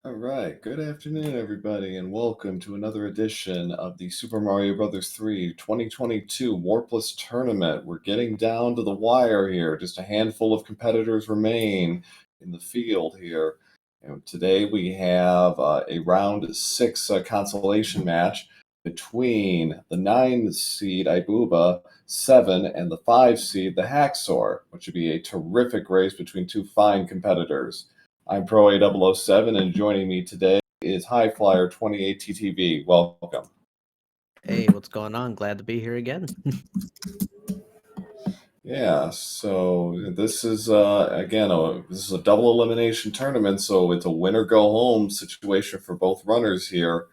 All right, good afternoon, everybody, and welcome to another edition of the Super Mario Bros. 3 2022 Warpless Tournament. We're getting down to the wire here. Just a handful of competitors remain in the field here. And today we have a round 6 consolation match between the 9 seed ibuba7 and the 5 seed TheHaxor, which would be a terrific race between two fine competitors. I'm Pro A007, and joining me today is High Flyer 28 TTV. Welcome. Hey, what's going on? Glad to be here again. Yeah, so this is again this is a double elimination tournament, so it's a winner go home situation for both runners here.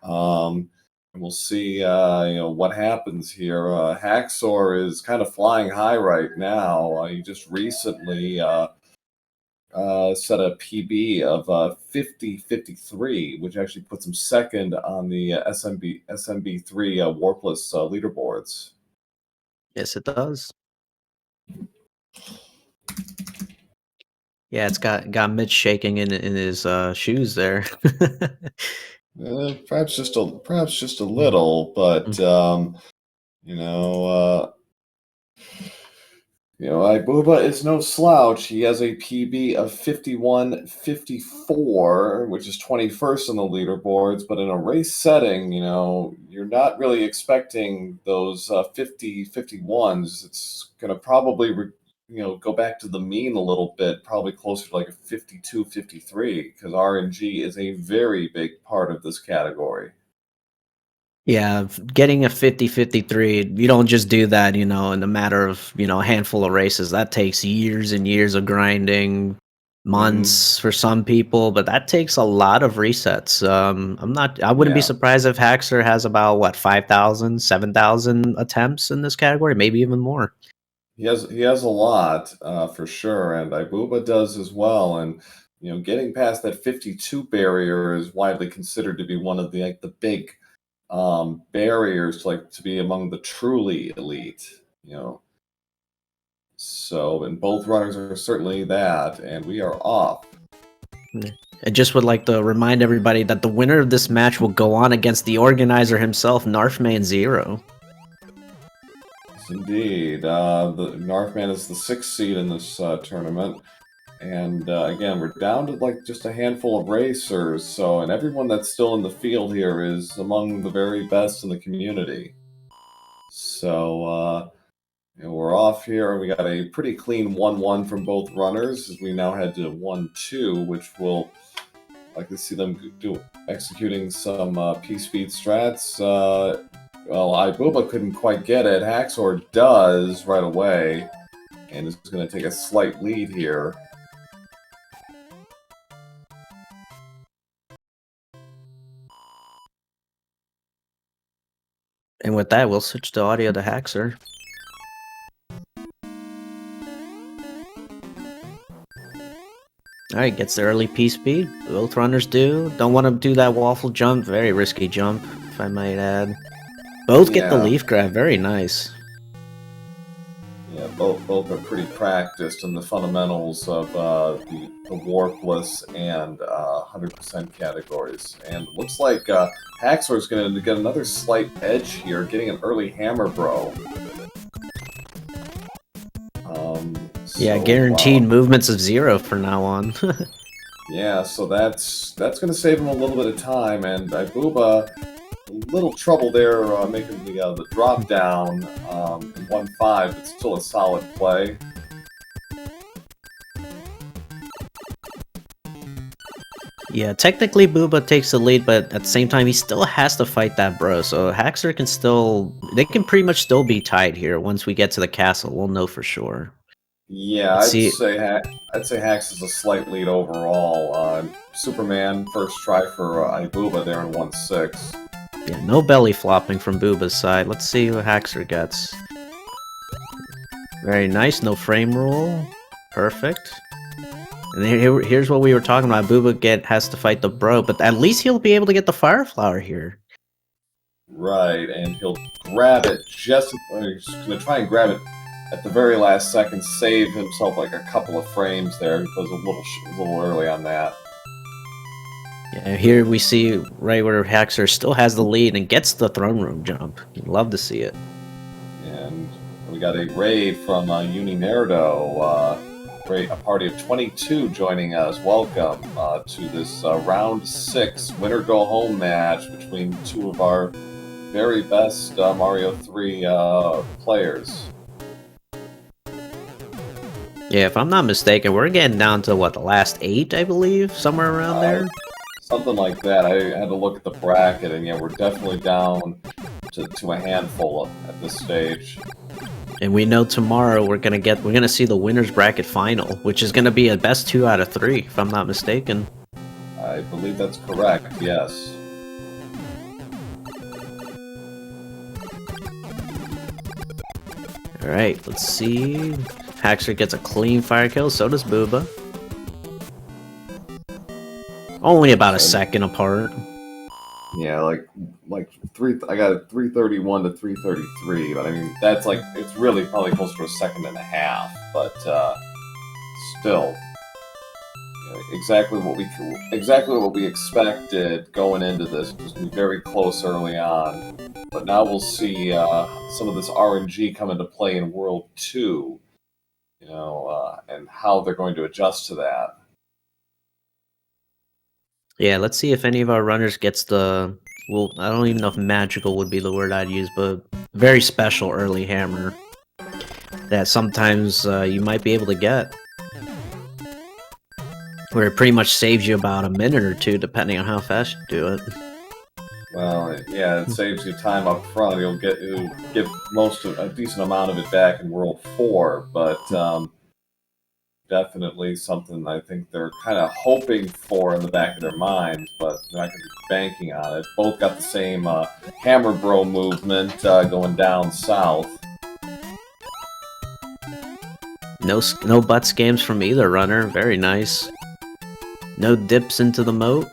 And we'll see what happens here. Haxor is kind of flying high right now. He just recently set a PB of 50-53, which actually puts him second on the SMB3 Warpless leaderboards. Yes, it does. Yeah, it's got Mitch shaking in his shoes there. Perhaps just a little, but you know. Ibuba is no slouch. He has a PB of 51-54, which is 21st on the leaderboards. But in a race setting, you're not really expecting those 50-51s. It's going to probably, go back to the mean a little bit, probably closer to like a 52-53, because RNG is a very big part of this category. Yeah, getting a 50-53, you don't just do that, in a matter of, a handful of races. That takes years and years of grinding, months for some people, but that takes a lot of resets. I wouldn't be Yeah. surprised if Haxor has about 5,000, 7,000 attempts in this category, maybe even more. He has a lot for sure, and ibuba does as well. And getting past that 52 barrier is widely considered to be one of the big barriers to be among the truly elite. So, and both runners are certainly that, and we are off. I just would like to remind everybody that the winner of this match will go on against the organizer himself, Narfman0. Yes, indeed. The Northman is the 6th seed in this tournament. And again, we're down to just a handful of racers. So, and everyone that's still in the field here is among the very best in the community. So, we're off here. We got a pretty clean 1-1 from both runners as we now head to 1-2, which will likely see them executing some P-speed strats. Well, ibuba couldn't quite get it. Haxor does right away, and is going to take a slight lead here. And with that, we'll switch the audio to Haxor. Alright, gets the early P-speed. Both runners do. Don't want to do that waffle jump. Very risky jump, if I might add. Both get the leaf grab. Very nice. Yeah, both are pretty practiced in the fundamentals of the Warpless and 100% categories. And it looks like Haxor is going to get another slight edge here, getting an early hammer bro. Yeah, guaranteed movements of 0 from now on. Yeah, so that's going to save him a little bit of time, and ibuba, a little trouble there making the drop down in 1-5, but still a solid play. Yeah, technically Booba takes the lead, but at the same time he still has to fight that bro. So Haxor can they can pretty much still be tied here. Once we get to the castle, we'll know for sure. Yeah, I'd say Hax is a slight lead overall. Superman first try for ibuba there in 1-6. Yeah, no belly flopping from Booba's side. Let's see what Haxor gets. Very nice, no frame rule. Perfect. And here's what we were talking about. Booba has to fight the bro, but at least he'll be able to get the fire flower here. Right, and he'll grab it he's going to try and grab it at the very last second, save himself like a couple of frames there. He was a little early on that. Yeah, here we see right where Haxor still has the lead and gets the throne room jump. Love to see it. And we got a raid from Uninerdo. A party of 22 joining us. Welcome to this round 6 winner go home match between two of our very best Mario 3 players. Yeah, if I'm not mistaken, we're getting down to what, the last 8, I believe, somewhere around there. Something like that. I had to look at the bracket, and yeah, we're definitely down to a handful at this stage. And we know tomorrow we're gonna see the winners bracket final, which is gonna be a best 2 out of 3, if I'm not mistaken. I believe that's correct. Yes. All right, let's see. Haxor gets a clean fire kill. So does Booba. Only about a second apart. Yeah, like three. I got a 331 to 333, but I mean that's like it's really probably close to a second and a half. But still, exactly what we expected going into this. It was gonna be very close early on, but now we'll see some of this RNG come into play in World 2. And how they're going to adjust to that. Yeah, let's see if any of our runners gets the... Well, I don't even know if magical would be the word I'd use, but very special early hammer that sometimes you might be able to get. Where it pretty much saves you about a minute or 2, depending on how fast you do it. Well, yeah, it saves you time up front. You'll get a decent amount of it back in World 4, but definitely something I think they're kind of hoping for in the back of their minds, but they're not going to be banking on it. Both got the same Hammer Bro movement going down south. No butt scams from either runner. Very nice. No dips into the moat.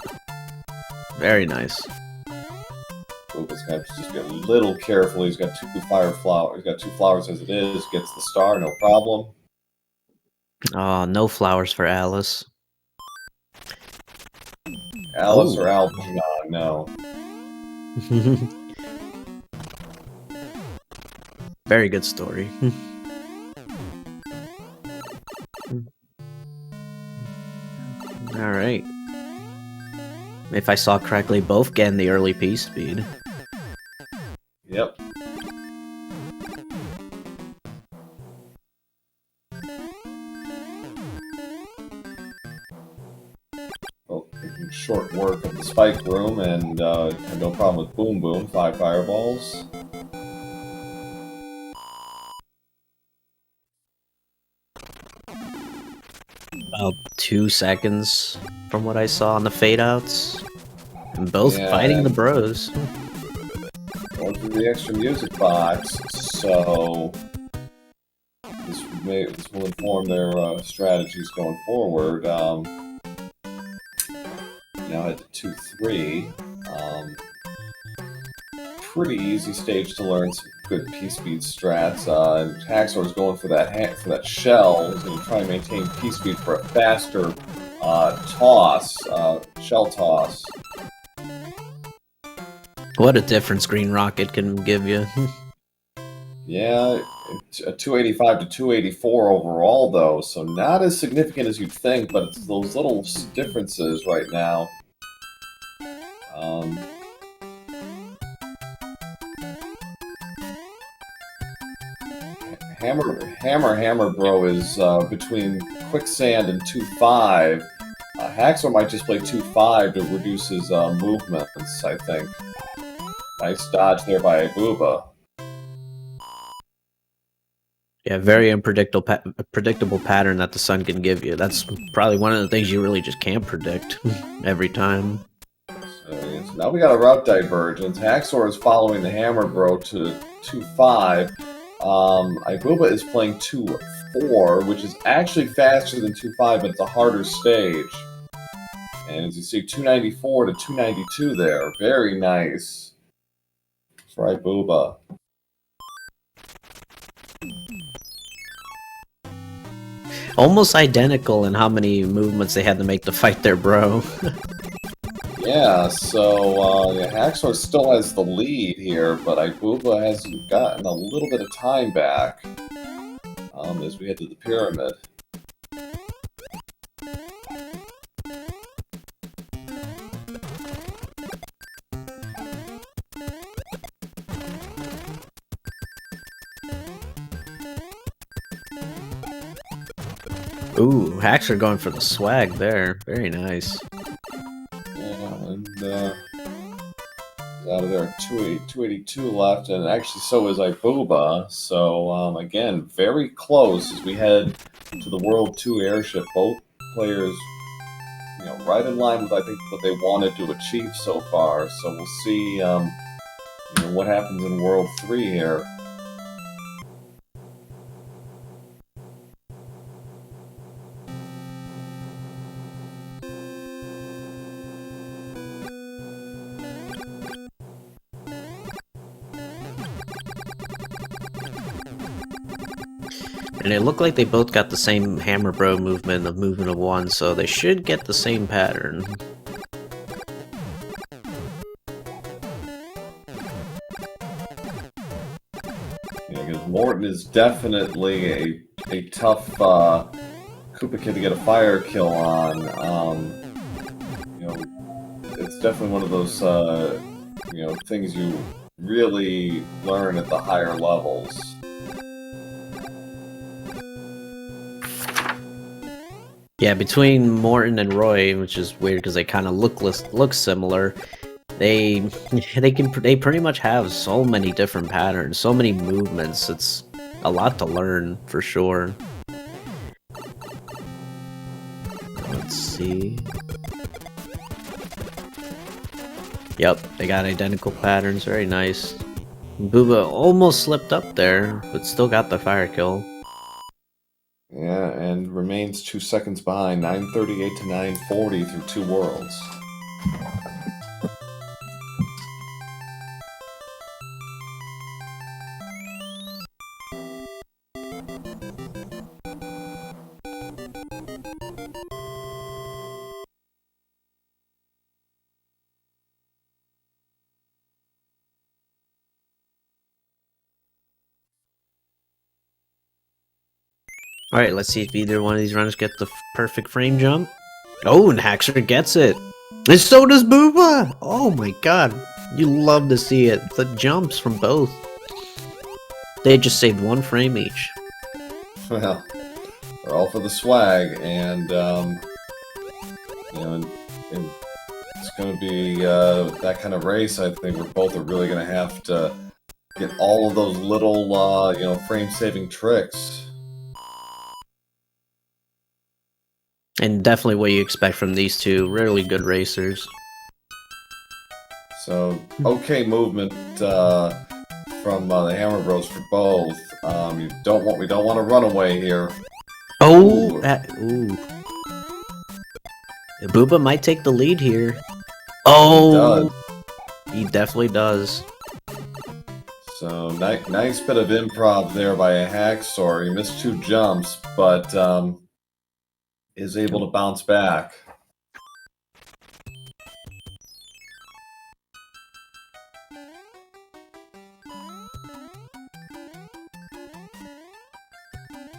Very nice. Booba's got to just be a little careful. He's got 2 fire flowers. He's got 2 flowers as it is. Gets the star, no problem. Oh, no flowers for Alice. Alice or Algernon, no. Very good story. Alright. If I saw correctly, both getting the early piece speed. Yep. Well, making short work of the spike room, and no problem with Boom Boom. 5 fireballs. About 2 seconds from what I saw on the fade outs. And both fighting the bros. Going through the extra music box, so this will inform their strategies going forward. Now at 2-3. Pretty easy stage to learn some good P-speed strats. And TheHaxor is going for that shell. He's going to try and maintain P-speed for a faster shell toss. What a difference Green Rocket can give you. Yeah, a 285 to 284 overall, though, so not as significant as you'd think, but it's those little differences right now. Hammer Bro is between Quicksand and 2-5. TheHaxor might just play 2-5 to reduce his movements, I think. Nice dodge there by ibuba. Yeah, very predictable pattern that the sun can give you. That's probably one of the things you really just can't predict every time. So now we got a route divergence. TheHaxor is following the Hammer Bro to 2-5. ibuba is playing 2-4, which is actually faster than 2-5, but it's a harder stage. And as you see, 294 to 292 there. Very nice for ibuba. Almost identical in how many movements they had to make to fight their bro. Yeah, so Haxor still has the lead here, but Ibuba has gotten a little bit of time back as we head to the pyramid. Ooh, Haxor going for the swag there. Very nice. Yeah, and out of there, 282 left, and actually so is Ibuba. So again, very close as we head to the World 2 airship. Both players, right in line with I think what they wanted to achieve so far. So we'll see, what happens in World 3 here. And it looked like they both got the same hammer bro movement of movement of one, so they should get the same pattern. Yeah, because Morton is definitely a tough Koopa Kid to get a fire kill on. It's definitely one of those things you really learn at the higher levels. Yeah, between Morton and Roy, which is weird because they kind of look similar. They pretty much have so many different patterns, so many movements. It's a lot to learn for sure. Let's see. Yep, they got identical patterns. Very nice. Booba almost slipped up there, but still got the fire kill. Yeah, and remains 2 seconds behind, 938 to 940 through 2 worlds. Alright, let's see if either one of these runners get the perfect frame jump. Oh, and Haxor gets it! And so does Booba! Oh my god, you love to see it. The jumps from both. They just saved 1 frame each. Well, they're all for the swag, and it's going to be that kind of race, I think, where both are really going to have to get all of those little, frame-saving tricks. And definitely what you expect from these two really good racers. So, okay movement from the Hammer Bros for both. We don't want to run away here. Oh, ooh. Booba might take the lead here. Oh, he definitely does. So nice bit of improv there by a Haxor. He missed 2 jumps, but is able to bounce back.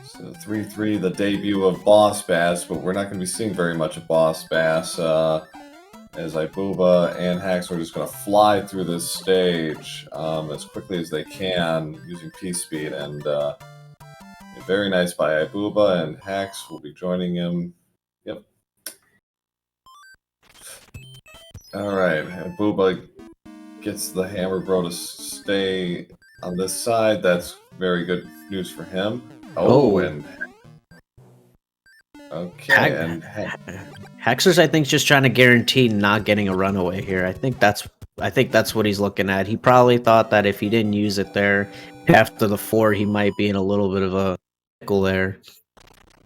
So 3-3, the debut of Boss Bass, but we're not going to be seeing very much of Boss Bass as Ibuba and Haxor are just going to fly through this stage as quickly as they can using P-Speed, and very nice by Ibuba, and Hax will be joining him. Yep. Alright, Ibuba gets the Hammer Bro to stay on this side. That's very good news for him. Oh, and... Okay, and... Haxor's, I think, just trying to guarantee not getting a runaway here. I think that's what he's looking at. He probably thought that if he didn't use it there after the 4, he might be in a little bit of a pickle there.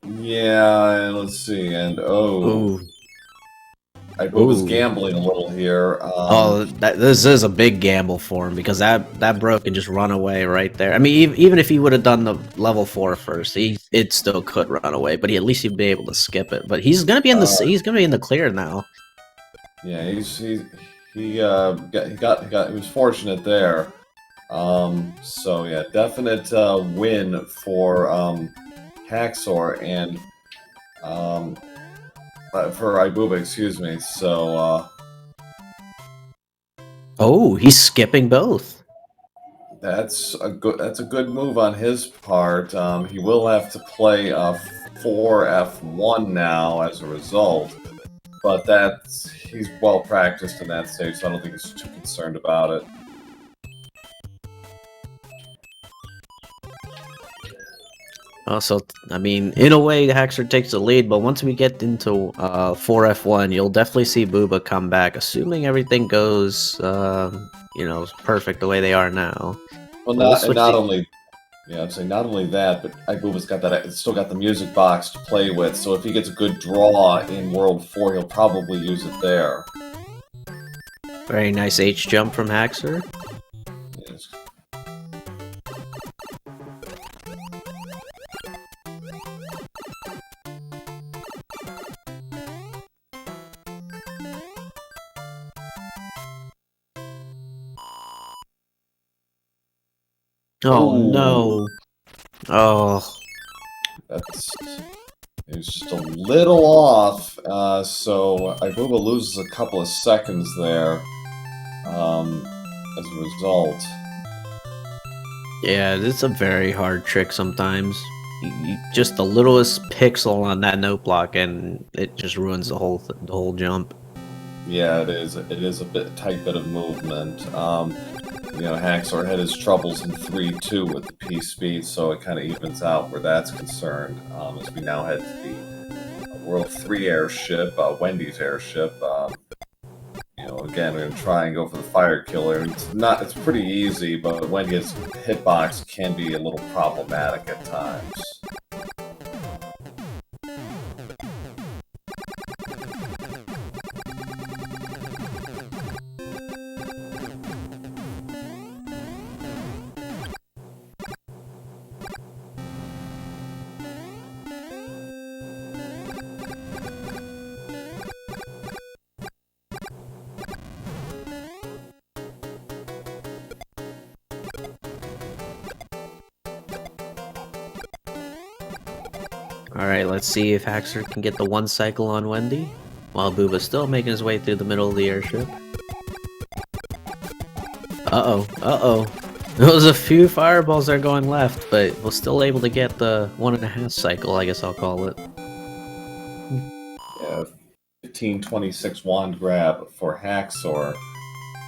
Yeah, and let's see, and Ooh. Ibuba's gambling a little here. This is a big gamble for him because that bro can just run away right there. I mean, even if he would have done the level 4 first, it still could run away. But at least he'd be able to skip it. But he's gonna be in the clear now. Yeah, he was fortunate there. So yeah, definite win for Haxor and um, for ibuba, excuse me. So Oh, he's skipping both. that's a good move on his part. He will have to play 4F1 now as a result, but he's well practiced in that stage, so I don't think he's too concerned about it. Also, I mean, in a way, Haxor takes the lead, but once we get into 4F1, you'll definitely see Booba come back, assuming everything goes, perfect the way they are now. Well, We'll not and switch not the... only Yeah, I'm saying not only that, but ibuba's got that. It's still got the music box to play with. So if he gets a good draw in World 4, he'll probably use it there. Very nice H jump from Haxor. Yes. Oh Ooh, no! Oh, it's just a little off. So ibuba loses a couple of seconds there. As a result. yeah, it's a very hard trick sometimes. Just the littlest pixel on that note block, and it just ruins the whole jump. Yeah, it is. It is a tight bit of movement. Haxor had his troubles in 3-2 with the P speed, so it kind of evens out where that's concerned. As we now head to the World 3 airship, Wendy's airship. Again, we're gonna try and go for the fire killer. It's pretty easy, but Wendy's hitbox can be a little problematic at times. Alright, let's see if Haxor can get the one cycle on Wendy, while Booba's still making his way through the middle of the airship. Uh-oh, uh-oh. There was a few fireballs that are going left, but we're still able to get the 1.5 cycle, I guess I'll call it. Yeah, 1526 wand grab for Haxor.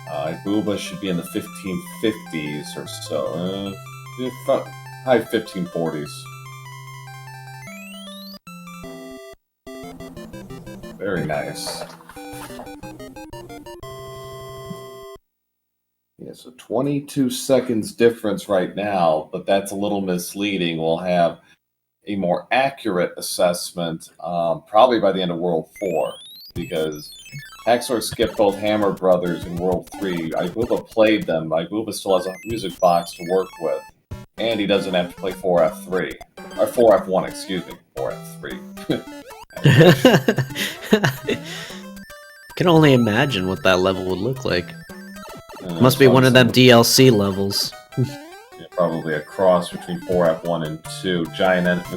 Ibuba should be in the 1550s or so. High 1540s. Very nice. Yeah, so 22 seconds difference right now, but that's a little misleading. We'll have a more accurate assessment probably by the end of World 4, because Haxor skipped both Hammer Brothers in World 3. Ibuba played them. Ibuba still has a music box to work with, and he doesn't have to play 4F3. Or 4F1, excuse me. 4F3. Can only imagine what that level would look like. Must be So one of them DLC levels. Yeah, probably a cross between 4F1 and 2, with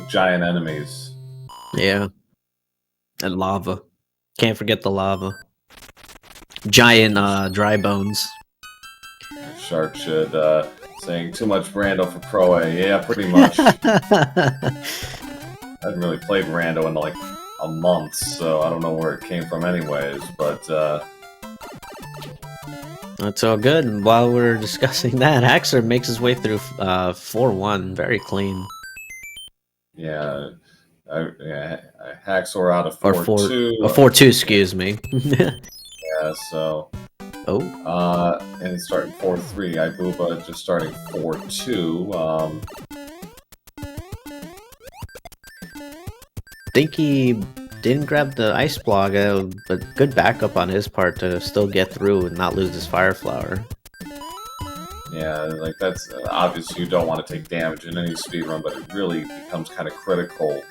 giant enemies. Yeah. And lava. Can't forget the lava. Giant dry bones. Shark should saying too much Rando for Pro A. Yeah, pretty much. I haven't really played Rando in like a month, so I don't know where it came from anyways, but That's all good. And while we're discussing that, Haxor makes his way through 4-1. Very clean. yeah, Haxor out of Or 4-2. 4-2, excuse me. Yeah, so Oh. and it's starting 4-3. Ibuba just starting 4-2. Think he didn't grab the ice block, but good backup on his part to still get through and not lose his fire flower. Yeah, like that's obviously you don't want to take damage in any speedrun, but it really becomes kind of critical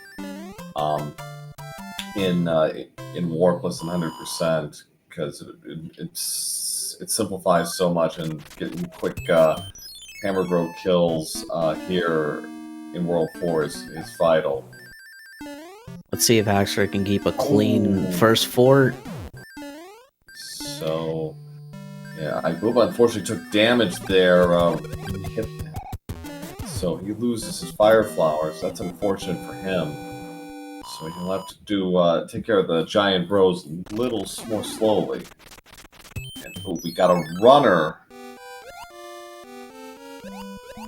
in Warpless and 100%. because it simplifies so much, and getting quick hammer bro kills here in World 4 is vital. Let's see if Haxor can keep a clean Ooh. first fort. So, yeah, ibuba unfortunately took damage there. So he loses his fire flowers. That's unfortunate for him. So he'll have to do take care of the giant bros a little more slowly. And oh, we got a runner.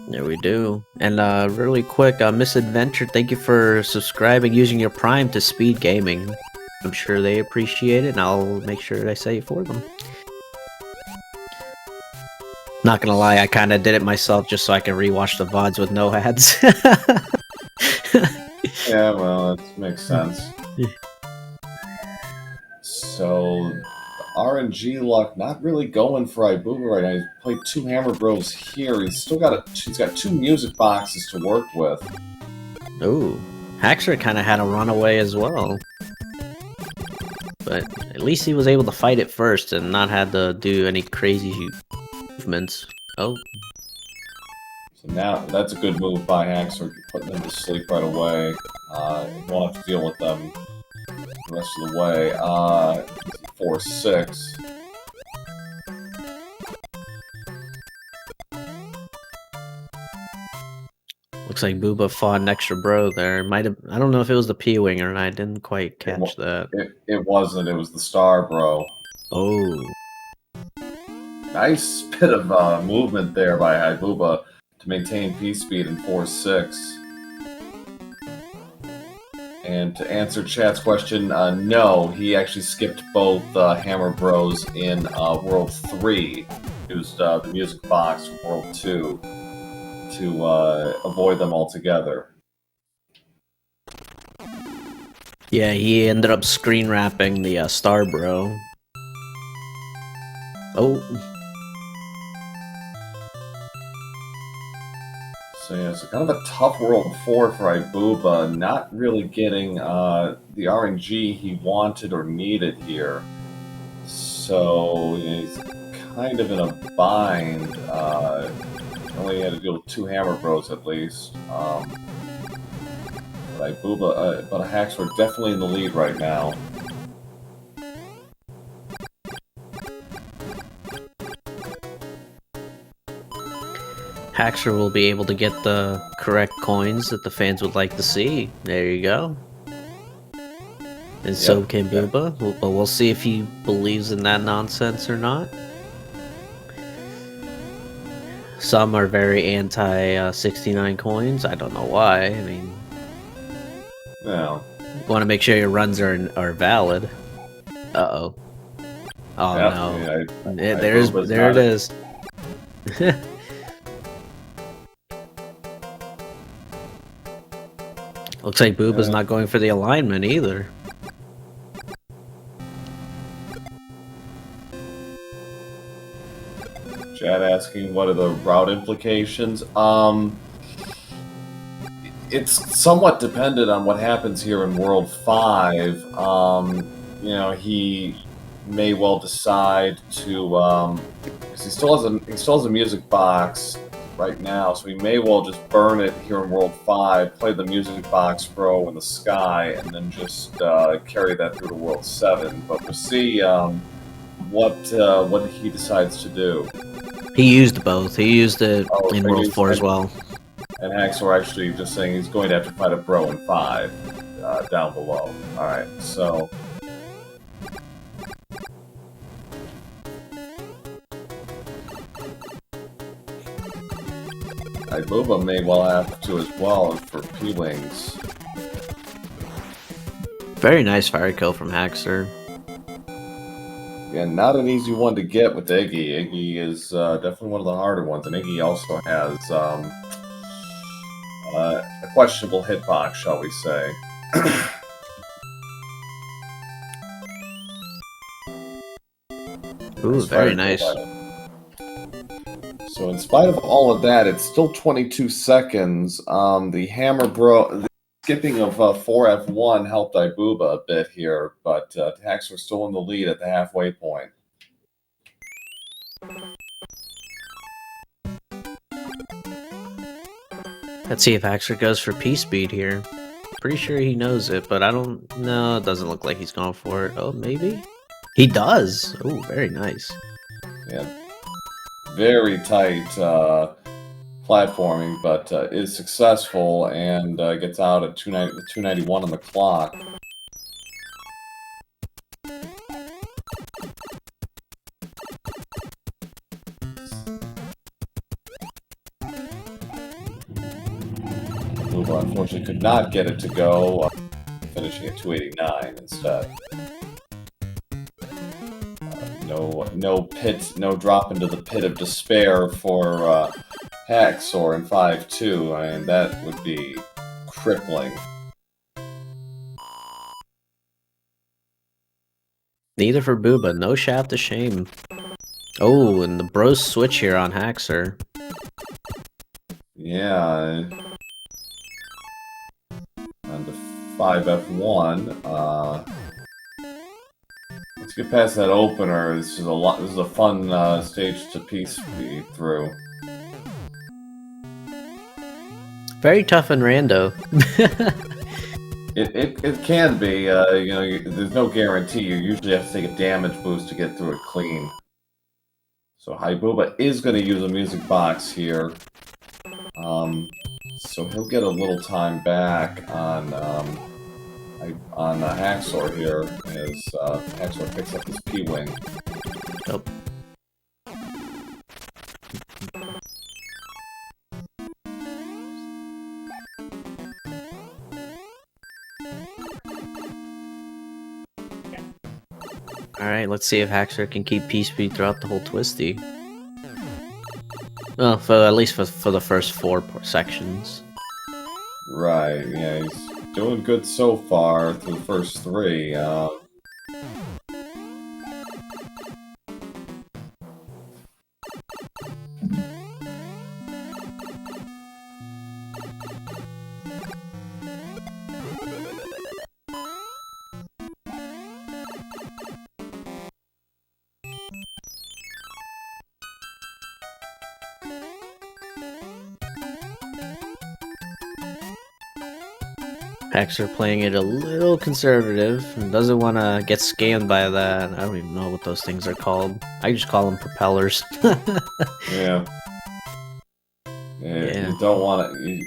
There we do. And really quick, Misadventure, thank you for subscribing using your Prime to SpeedGaming. I'm sure they appreciate it, and I'll make sure I say it for them. Not gonna lie, I kind of did it myself just so I can rewatch the VODs with no ads. Yeah, well, that makes sense. So, RNG luck not really going for ibuba right now. He's played 2 hammer bros here. He's got 2 music boxes to work with. Ooh, Haxor kind of had a runaway as well. But at least he was able to fight it first and not had to do any crazy movements. Oh. So now, that's a good move by Haxor, putting them to sleep right away. You won't have to deal with them the rest of the way. 4-6. Looks like Booba fought an extra bro there. Might have, I don't know if it was the P-Wing or not. I didn't quite catch that. It wasn't, it was the Star Bro. Oh. Nice bit of movement there by ibuba to maintain P-Speed in 4-6. And to answer chat's question, no, he actually skipped both Hammer Bros in World 3. Used the music box from World 2 to avoid them altogether. Yeah, he ended up screen wrapping the Star Bro. Oh. So yeah, so kind of a tough World 4 for ibuba, not really getting the RNG he wanted or needed here. So he's kind of in a bind. Only had to deal with 2 hammer bros at least. But Haxor definitely in the lead right now. Haxor will be able to get the correct coins that the fans would like to see. There you go. And so can Booba. But we'll see if he believes in that nonsense or not. Some are very anti 69 coins. I don't know why. I mean, No. you want to make sure your runs are valid. Uh-oh. Oh Yep, no. yeah, There it is. Looks like Booba's not going for the alignment either. Chad asking what are the route implications? It's somewhat dependent on what happens here in World 5. You know, he may well decide to because he still has a music box right now, so he may well just burn it here in World 5, play the music box bro in the sky, and then just carry that through to World 7. But we'll see what he decides to do. He used both. He used it in World 4 as well. And Haxor actually just saying he's going to have to fight a bro in 5 down below. Alright, so ibuba may well have to as well for P-Wings. Very nice fire kill from Haxor. Yeah, not an easy one to get with Iggy. Iggy is definitely one of the harder ones, and Iggy also has a questionable hitbox, shall we say. Ooh, very nice. So in spite of all of that, it's still 22 seconds. The Hammer Bro skipping of 4F1 helped ibuba a bit here, but TheHaxor still in the lead at the halfway point. Let's see if Haxor goes for P-Speed here. Pretty sure he knows it, but I don't know. It doesn't look like he's going for it. Oh, maybe? He does! Oh, very nice. Yeah. Very tight platforming, but is successful and gets out at 291 on the clock. Luba unfortunately could not get it to go, finishing at 289 instead. No drop into the pit of despair for TheHaxor in 5-2. I mean, that would be crippling. Neither for Booba. No shaft of shame. Oh, and the bros switch here on Haxor. Yeah. On to 5F1. Let's get past that opener. This is a fun stage to P-Speed through. Very tough and rando. It can be. You know, there's no guarantee. You usually have to take a damage boost to get through it clean. So ibuba is going to use a music box here. So he'll get a little time back on TheHaxor here as TheHaxor picks up his P-Wing. Oh. Alright, let's see if Haxor can keep P-Speed throughout the whole twisty. Well, at least for the first 4 sections. Right, yeah, he's doing good so far through the first 3. Haxor playing it a little conservative and doesn't want to get scammed by that. I don't even know what those things are called. I just call them propellers. Yeah. You don't want to.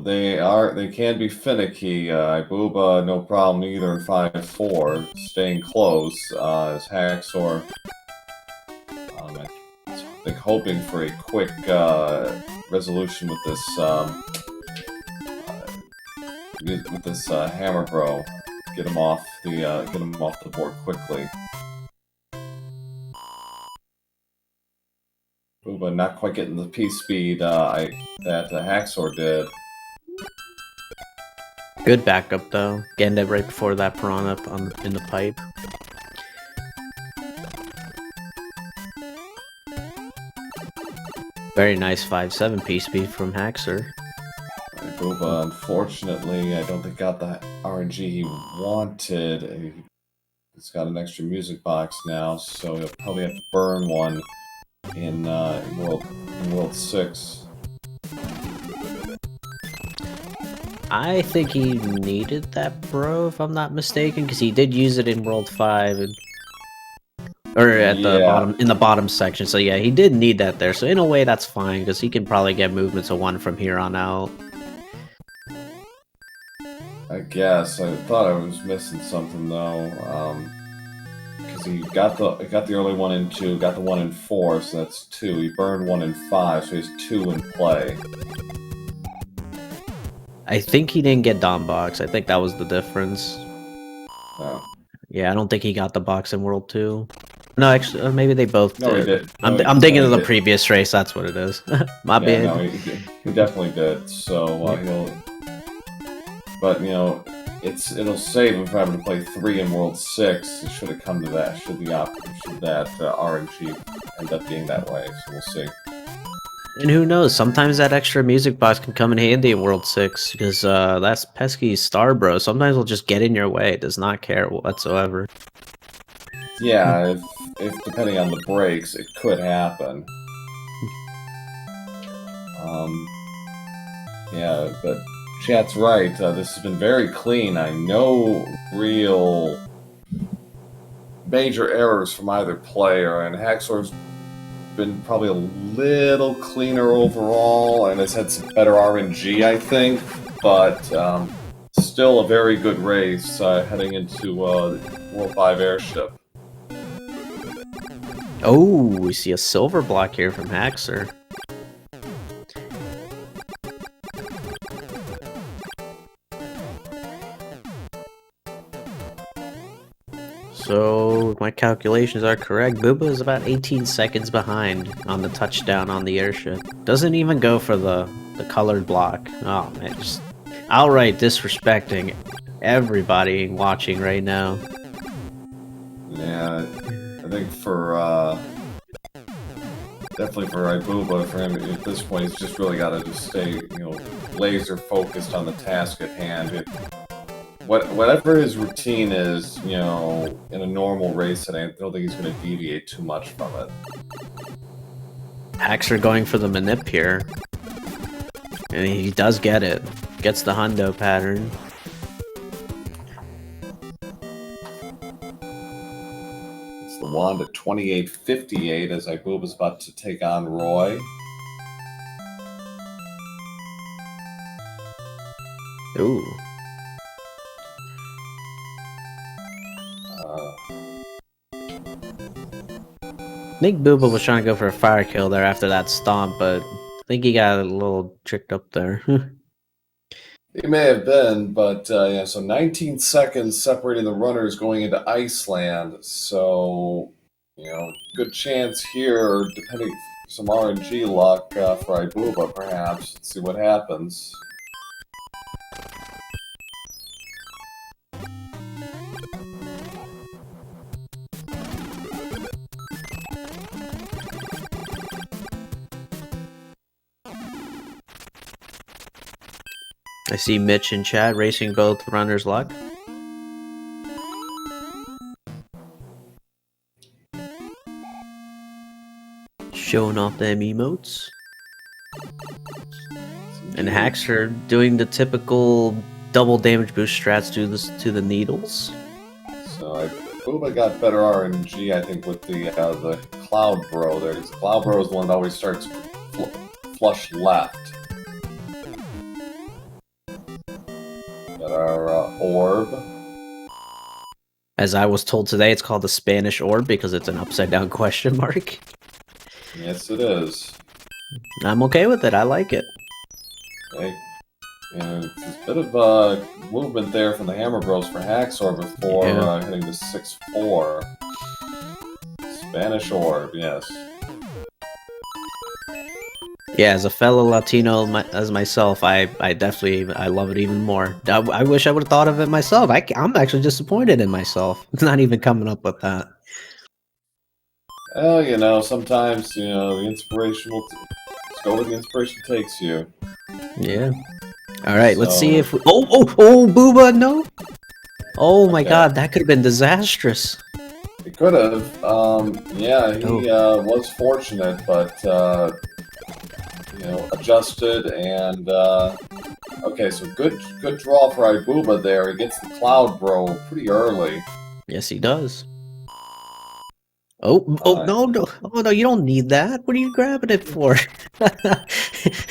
They can be finicky. ibuba, no problem either in 5-4, staying close. As TheHaxor, I think hoping for a quick resolution with this hammer bro, get him off the board quickly. But not quite getting the P-Speed that TheHaxor did. Good backup though, getting it right before that piranha in the pipe. Very nice 5-7 P-Speed from Haxor. ibuba, unfortunately, I don't think got the RNG he wanted. He's got an extra music box now, so he'll probably have to burn one in World 6. I think he needed that bro, if I'm not mistaken, because he did use it in World 5 or at the bottom section. So yeah, he did need that there. So in a way, that's fine because he can probably get movements of 1 from here on out. I guess I thought I was missing something though, because he got the early 1 in 2, got the 1 in 4, so that's 2. He burned 1 in 5, so he's 2 in play. I think he didn't get Dom box. I think that was the difference. Oh. Yeah, I don't think he got the box in World 2. No, actually, maybe they both did. No, he did. I'm thinking of the previous race. That's what it is. My bad. No, he definitely did. So he'll. But you know, it'll save him from having to play 3 in World 6. Should it come to that? Should that RNG end up being that way? So we'll see. And who knows? Sometimes that extra music box can come in handy in World 6 because that's pesky Star Bro. Sometimes will just get in your way. It does not care whatsoever. Yeah, if depending on the breaks, it could happen. Yeah, but chat's right. This has been very clean. No real major errors from either player, and Haxor's been probably a little cleaner overall, and has had some better RNG, I think, but still a very good race heading into World 5 airship. Oh, we see a silver block here from Haxor. So, if my calculations are correct, Booba is about 18 seconds behind on the touchdown on the airship. Doesn't even go for the colored block. Oh man, just outright disrespecting everybody watching right now. Yeah, I think for definitely for ibuba, for him at this point, he's just really got to just stay, laser focused on the task at hand. Whatever his routine is, in a normal race, I don't think he's going to deviate too much from it. Haxor going for the manip here. And he does get it. Gets the hundo pattern. It's the wand at 28.58 as ibuba's about to take on Roy. Ooh. I think Booba was trying to go for a fire kill there after that stomp, but I think he got a little tricked up there. He may have been, but yeah, so 19 seconds separating the runners going into Iceland. So, good chance here, depending some RNG luck for ibuba, perhaps. Let's see what happens. I see Mitch in chat racing both runners' luck. Showing off them emotes. And Haxor doing the typical double damage boost strats to the needles. So ibuba got better RNG, I think, with the Cloud Bro there. Because Cloud Bro is the one that always starts flush left. Got our orb. As I was told today, it's called the Spanish orb because it's an upside down question mark. Yes, it is. I'm okay with it. I like it. Okay. And it's a bit of movement there from the Hammer Bros for Haxor before hitting the 6-4. Spanish orb, yes. Yeah, as a fellow Latino as myself, I definitely I love it even more. I wish I would have thought of it myself. I'm actually disappointed in myself. It's not even coming up with that. Well, sometimes, the inspiration will just go where the inspiration takes you. Yeah. Alright, let's see if we... Oh, Booba, no! Oh my god, that could have been disastrous. It could have. Yeah, he was fortunate, but, adjusted and, okay, so good draw for ibuba there. He gets the Cloud Bro pretty early. Yes, he does. No, you don't need that. What are you grabbing it for?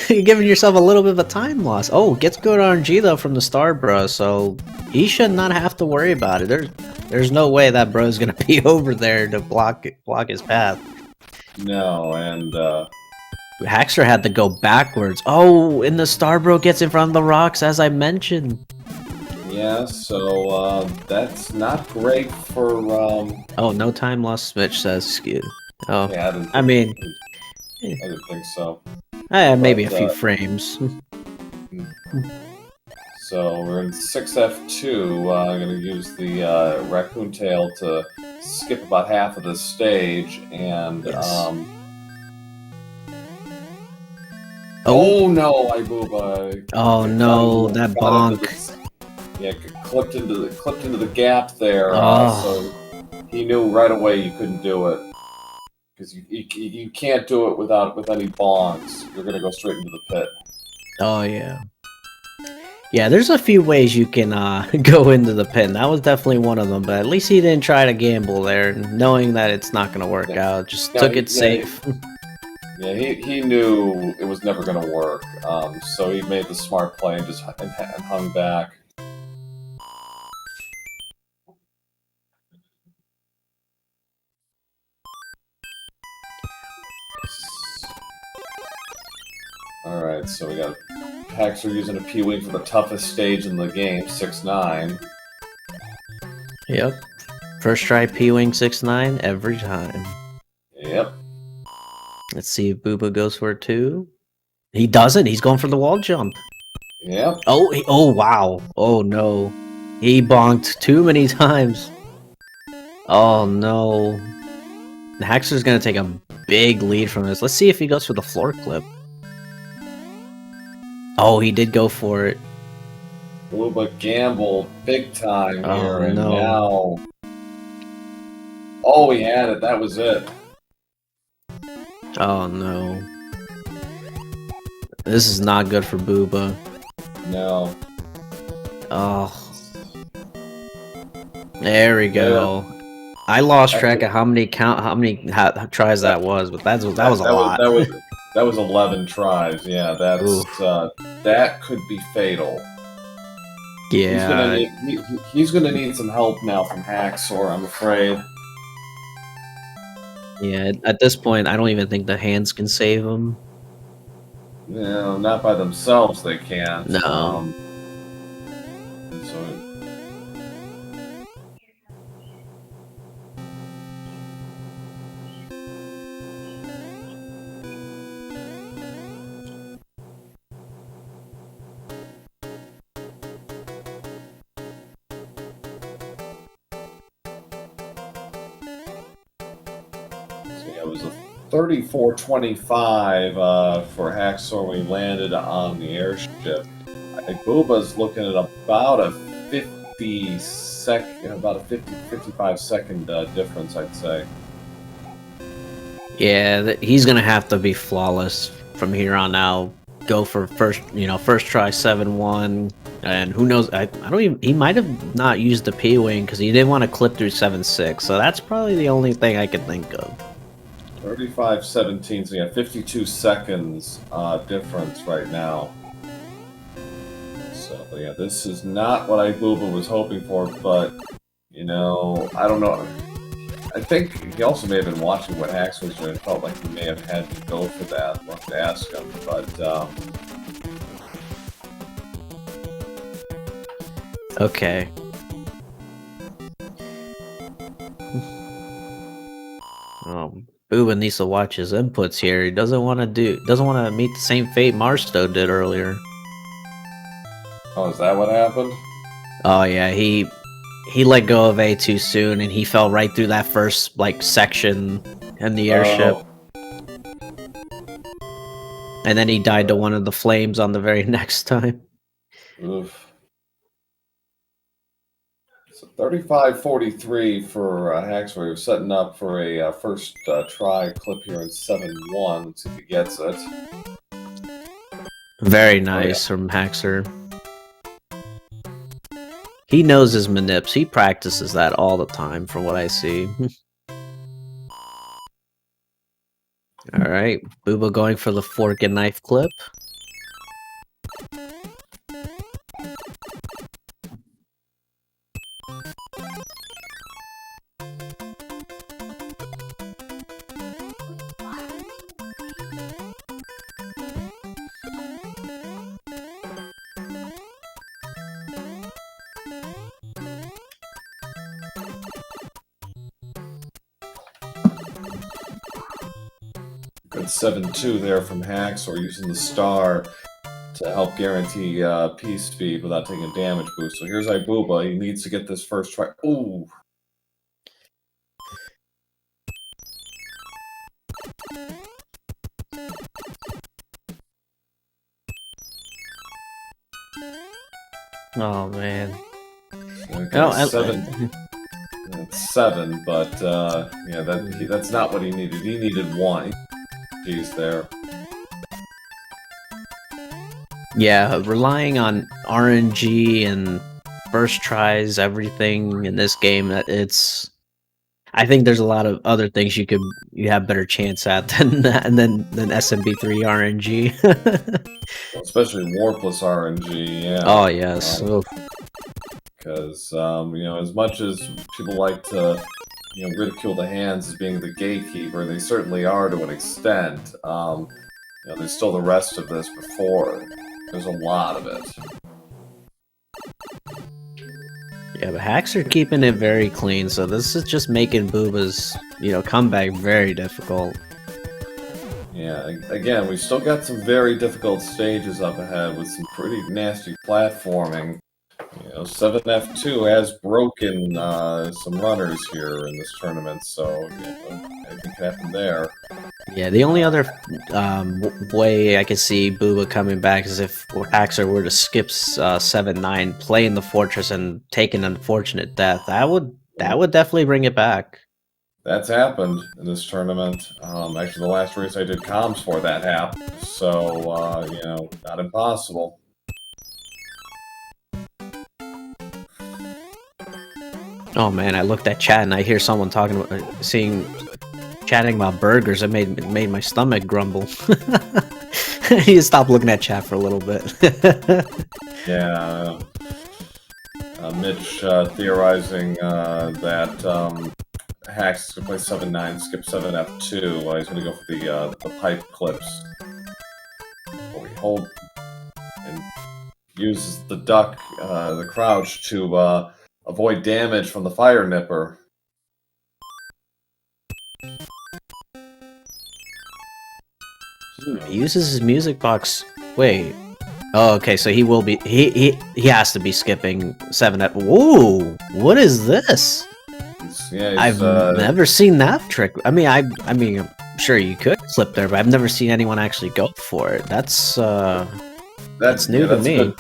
You're giving yourself a little bit of a time loss. Oh, gets good RNG though from the Star Bro, so he should not have to worry about it. There's no way that bro's gonna be over there to block his path. No, and Haxor had to go backwards. Oh, and the Star Bro gets in front of the rocks as I mentioned. Yeah, so that's not great for Oh, no time lost, Mitch says skewed. Oh, yeah, I mean, I didn't think so. Maybe a few frames. So we're in 6F2. I'm going to use the Raccoon Tail to skip about half of the stage, and yes. Oh no, ibuba! Oh no, that Got into bonk. the, yeah, clipped into the gap there. So Oh, he knew right away you couldn't do it because you can't do it with any bonds. You're gonna go straight into the pit. oh yeah. Yeah, there's a few ways you can go into the pit. And that was definitely one of them, but at least he didn't try to gamble there, knowing that it's not going to work Yeah, out. Just no, took it safe. yeah, he knew it was never gonna work. So he made the smart play and just and hung back. Alright, so we got TheHaxor using a P-Wing for the toughest stage in the game, 6-9. Yep. First try P-Wing 6-9 every time. Yep. Let's see if Booba goes for it too. He doesn't. He's going for the wall jump. Yep. Oh, wow. Oh, no. He bonked too many times. Oh, no. The Haxor's going to take a big lead from this. Let's see if he goes for the floor clip. Oh, he did go for it. Booba gambled big time here, Oh, and no. now... Oh, he had it. That was it. Oh, no. This is not good for Booba. No. Oh. There we go. I lost track of how many tries that was, but that was a lot. That was 11 tries. Yeah, that could be fatal. Yeah. He's gonna need some help now from TheHaxor, I'm afraid. Yeah, at this point, I don't even think the hands can save him. No, not by themselves they can't. No. So yeah, it was a 34-25 for TheHaxor when he landed on the airship. I think Booba's looking at about a 55-second difference, I'd say. Yeah, he's gonna have to be flawless from here on out. Go for first try 7-1, and who knows? I don't even. He might have not used the P-Wing because he didn't want to clip through 7-6. So that's probably the only thing I can think of. 35-17, so yeah, 52 seconds difference right now. So yeah, this is not what ibuba was hoping for, but I don't know. I think he also may have been watching what Hax was doing and felt like he may have had to go for that. We'll have to ask him, but Okay. Booba needs to watch his inputs here. He doesn't want to meet the same fate Marsto did earlier. oh, is that what happened? Oh yeah, he let go of A too soon, and he fell right through that first section in the airship. And then he died to one of the flames on the very next time. Oof. So 35-43 for Haxor. He was setting up for a first try clip here in 7-1. Let's see if he gets it. Very nice from TheHaxor. He knows his manips. He practices that all the time, from what I see. Alright, Booba going for the fork and knife clip. Good 7-2 there from TheHaxor, using the star to help guarantee P speed without taking a damage boost. So here's ibuba. He needs to get this first try. Ooh. Oh man. So No, okay, seven. That's 7, but yeah, that's not what he needed. He needed 1. He's there. yeah, relying on RNG and first tries, everything in this game, it's. I think there's a lot of other things you have better chance at than that, and than SMB3 RNG. Especially Warpless RNG, yeah. Oh yes. Oof. Because you know, as much as people like to, you know, ridicule the hands as being the gatekeeper, they certainly are to an extent. You know, there's still the rest of this before. There's a lot of it. Yeah, but hacks are keeping it very clean, so this is just making Booba's, comeback very difficult. Yeah, again, we've still got some very difficult stages up ahead with some pretty nasty platforming. You know, 7F2 has broken some runners here in this tournament, so you know, anything can happen there. Yeah, the only other way I could see Booba coming back is if TheHaxor were to skip 7-9, play in the fortress, and take an unfortunate death. That would definitely bring it back. That's happened in this tournament. Actually, the last race I did comms for that happened, so you know, not impossible. Oh man, I looked at chat and I hear someone talking about chatting about burgers. It made my stomach grumble. You stop looking at chat for a little bit. Yeah, Mitch theorizing that Hacks is gonna play 7-9, skip 7F2. He's gonna go for the pipe clips. Where we hold and uses the duck, the crouch to avoid damage from the fire nipper. He uses his music box. Wait. Oh, okay. So he will be. He has to be skipping 7F. Whoa! What is this? I've never seen that trick. I mean, I'm sure you could flip there, but I've never seen anyone actually go for it. That's new to me.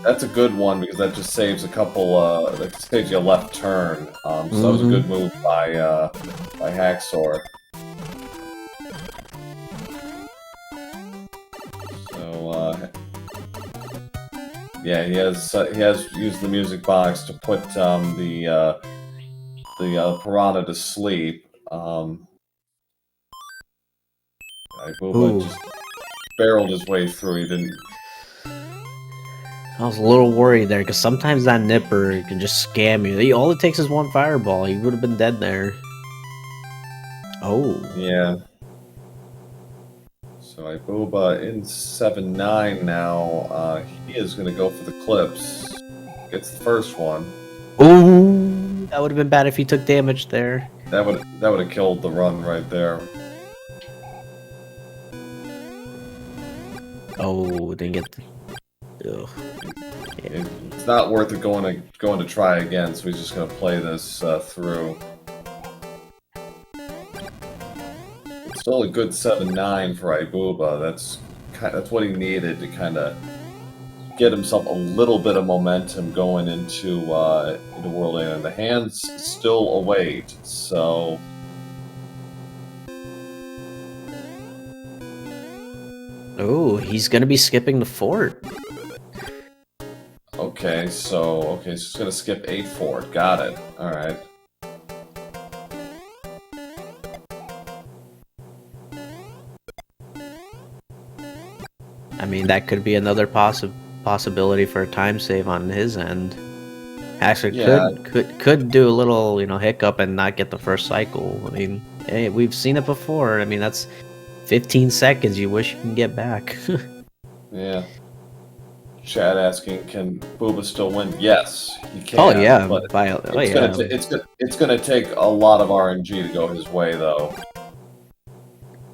That's a good one because that just saves a couple. That saves you a left turn. So that was a good move by TheHaxor. So yeah, he has used the music box to put the piranha to sleep. Ibuba just barreled his way through. He didn't. I was a little worried there because sometimes that nipper can just scam you. All it takes is one fireball. He would have been dead there. Oh. Yeah. So Ibuba in 7-9 now. He is going to go for the clips. Gets the first one. Ooh, that would have been bad if he took damage there. That would have killed the run right there. Oh, didn't get. Ugh. Yeah. It's not worth it going to try again. So he's just going to play this through. It's still a good 7-9 for Ibuba. That's what he needed to kind of get himself a little bit of momentum going into World A, and the hands still await. So oh, he's gonna be skipping the fort. okay, so he's gonna skip 8 fort. Got it. All right. I mean, that could be another possibility for a time save on his end. Actually, could do a little, hiccup and not get the first cycle. I mean, hey, we've seen it before. I mean, that's 15 seconds you wish you can get back. Yeah. Chad asking, can Booba still win? Yes, he can. Oh yeah, but it's gonna take a lot of RNG to go his way, though.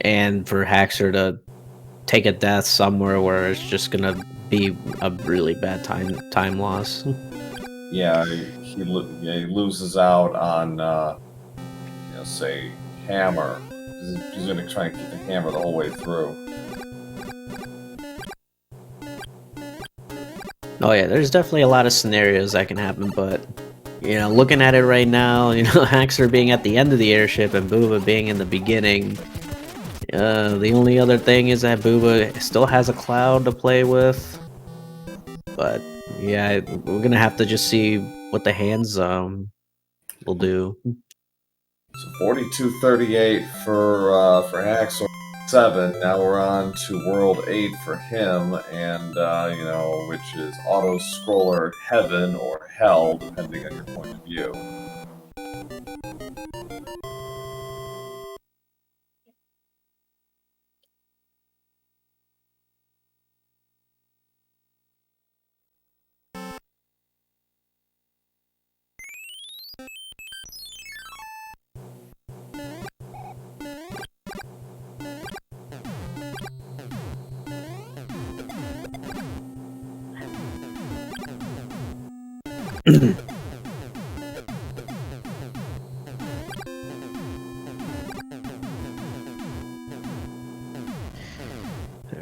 And for Haxor to take a death somewhere where it's just gonna be a really bad time loss. Yeah, he loses out on say hammer. He's gonna try and keep the hammer the whole way through. Oh yeah, there's definitely a lot of scenarios that can happen, but you know, looking at it right now, you know, Haxor being at the end of the airship and Booba being in the beginning, the only other thing is that Booba still has a cloud to play with. But yeah, we're gonna have to just see what the hands will do. So 42-38 for Haxor 7. Now we're on to World 8 for him, and you know, which is auto scroller heaven or hell, depending on your point of view.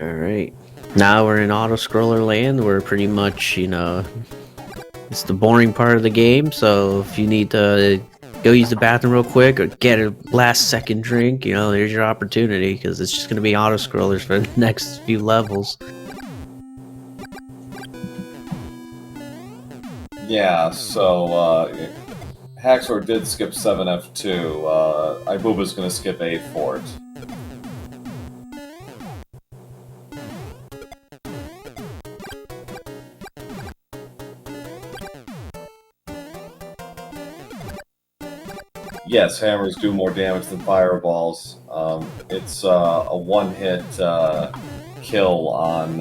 Alright. Now we're in auto scroller land. We're pretty much, you know, it's the boring part of the game, so if you need to go use the bathroom real quick or get a last second drink, you know, there's your opportunity, because it's just going to be auto scrollers for the next few levels. Yeah, so Haxor did skip 7F2. Ibuba's gonna skip 8 for it. Yes, hammers do more damage than fireballs. It's a one-hit kill on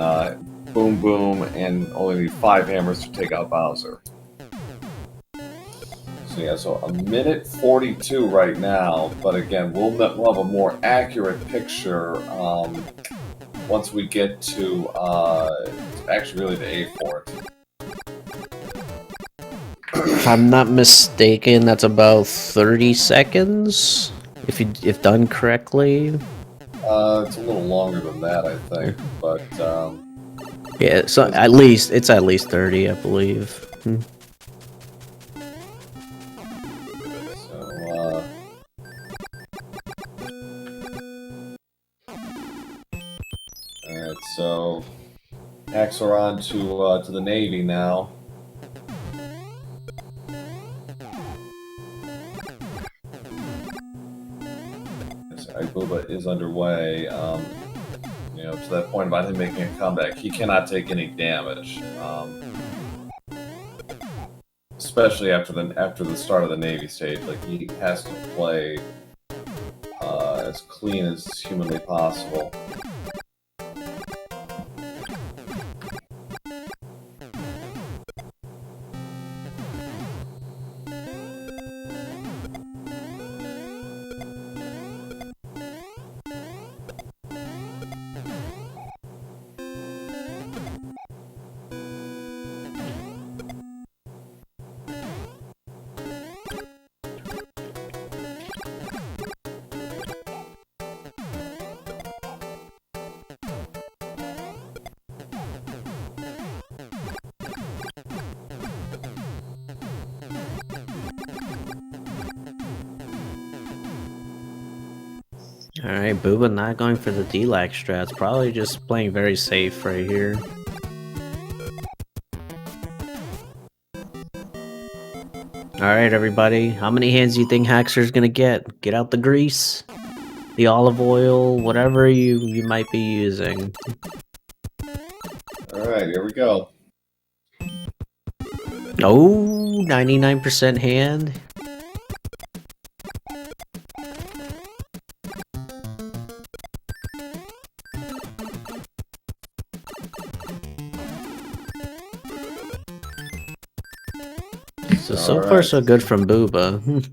Boom Boom, and only need 5 hammers to take out Bowser. So yeah, so a minute 42 right now, but again, we'll have a more accurate picture once we get to actually really the A for it. If I'm not mistaken, that's about 30 seconds, if done correctly. It's a little longer than that, I think, but yeah, so at least 30, I believe. Alright, so Haxor on to the Navy now. Ibuba is underway. You know, to that point about him making a comeback, he cannot take any damage, especially after the start of the Navy stage. Like, he has to play as clean as humanly possible. Alright, Booba not going for the DLAC strats, probably just playing very safe right here. Alright everybody, how many hands do you think Haxor's gonna get? Get out the grease, the olive oil, whatever you might be using. Alright, here we go. Oh, 99% hand. So far so good from Booba.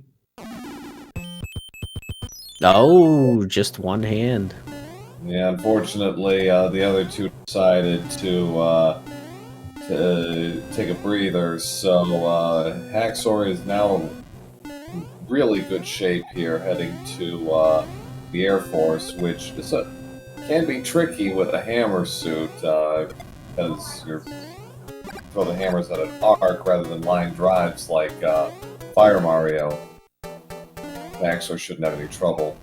Oh, just one hand. Yeah, unfortunately, the other two decided to take a breather, so Haxor is now in really good shape here, heading to the Air Force, which is can be tricky with a hammer suit, because you're throw the hammers at an arc rather than line drives like Fire Mario, TheHaxor shouldn't have any trouble.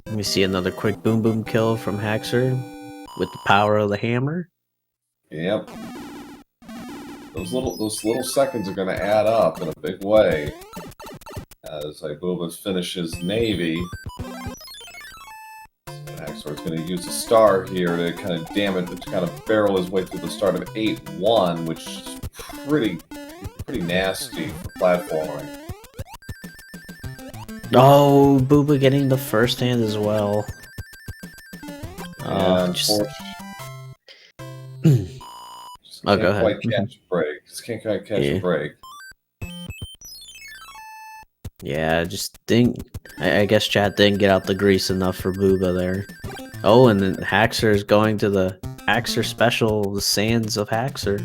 Let me see another quick boom boom kill from Haxor with the power of the hammer. Yep. Those little seconds are going to add up in a big way. As ibuba finishes Navy, TheHaxor is going to use a star here to kind of barrel his way through the start of 8-1, which is pretty nasty for platforming. Oh, Booba getting the first hand as well. Just go can't ahead. quite catch a break. Just can't quite catch a break. Yeah, just I guess chat didn't get out the grease enough for Booba there. Oh, and then Haxor is going to the Haxor special, the Sands of Haxor.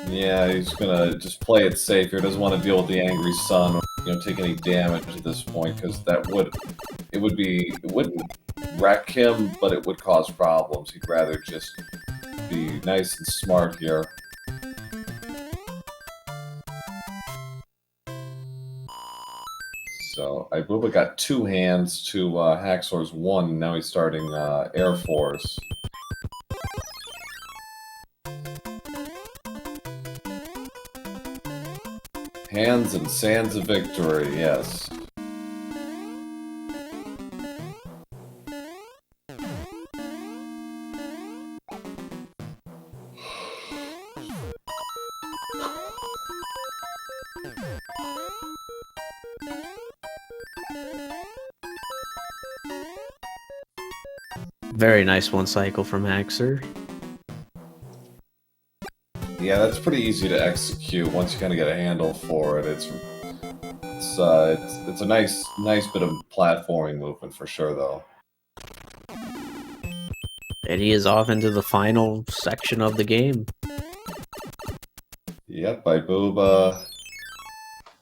Yeah, he's gonna just play it safe here. Doesn't want to deal with the angry sun or take any damage at this point, because it wouldn't wreck him, but it would cause problems. He'd rather just be nice and smart here. So ibuba got 2 hands to TheHaxor's 1. Now he's starting Air Force. Hands and sands of victory, yes. Very nice one cycle from Haxor. Yeah, that's pretty easy to execute once you kind of get a handle for it. It's a nice bit of platforming movement for sure, though. And he is off into the final section of the game. Yep, ibuba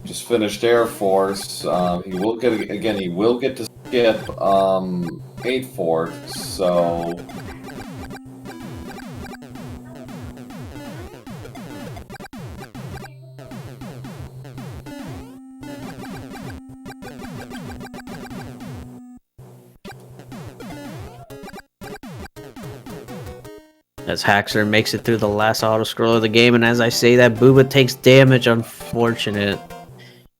just finished Air Force. He will get to skip 8 Fort, so as Haxor makes it through the last auto-scroll of the game, and as I say that, Booba takes damage, unfortunate.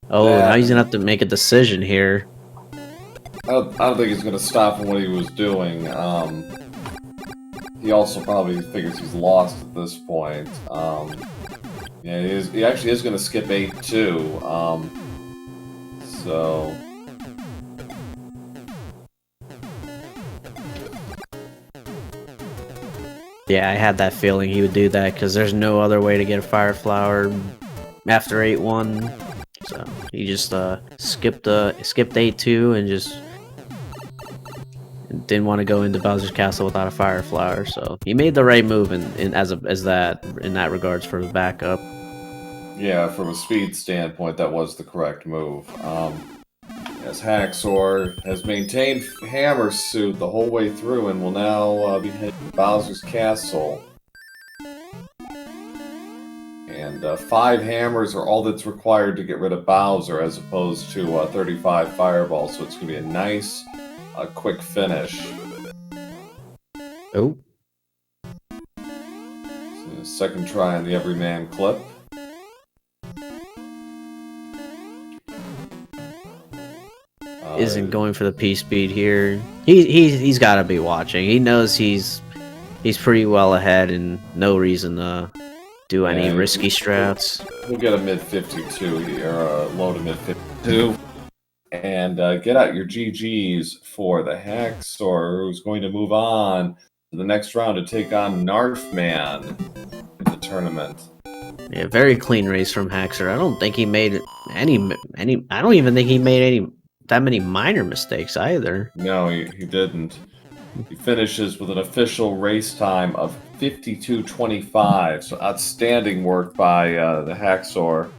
Oh, now he's gonna have to make a decision here. I don't think he's gonna stop from what he was doing. He also probably figures he's lost at this point. Yeah, he actually is gonna skip 8 too. So yeah, I had that feeling he would do that, because there's no other way to get a Fire Flower after 8-1. So he just skipped 8-2 and just didn't want to go into Bowser's Castle without a Fire Flower. So he made the right move in that regards for the backup. yeah, from a speed standpoint, that was the correct move. As TheHaxor has maintained Hammer Suit the whole way through and will now be heading to Bowser's Castle. And 5 hammers are all that's required to get rid of Bowser, as opposed to 35 fireballs, so it's going to be a nice, quick finish. Oh. So second try on the Everyman clip. Isn't going for the P-Speed here. He's got to be watching. He knows he's pretty well ahead and no reason to do any risky strats. We'll get a mid-52 here, low to mid-52. And get out your GGs for TheHaxor, who's going to move on to the next round to take on Narfman in the tournament. Yeah, very clean race from Haxor. I don't think he made any. I don't even think he made that many minor mistakes either. No, he didn't. He finishes with an official race time of 52:25. So outstanding work by the TheHaxor.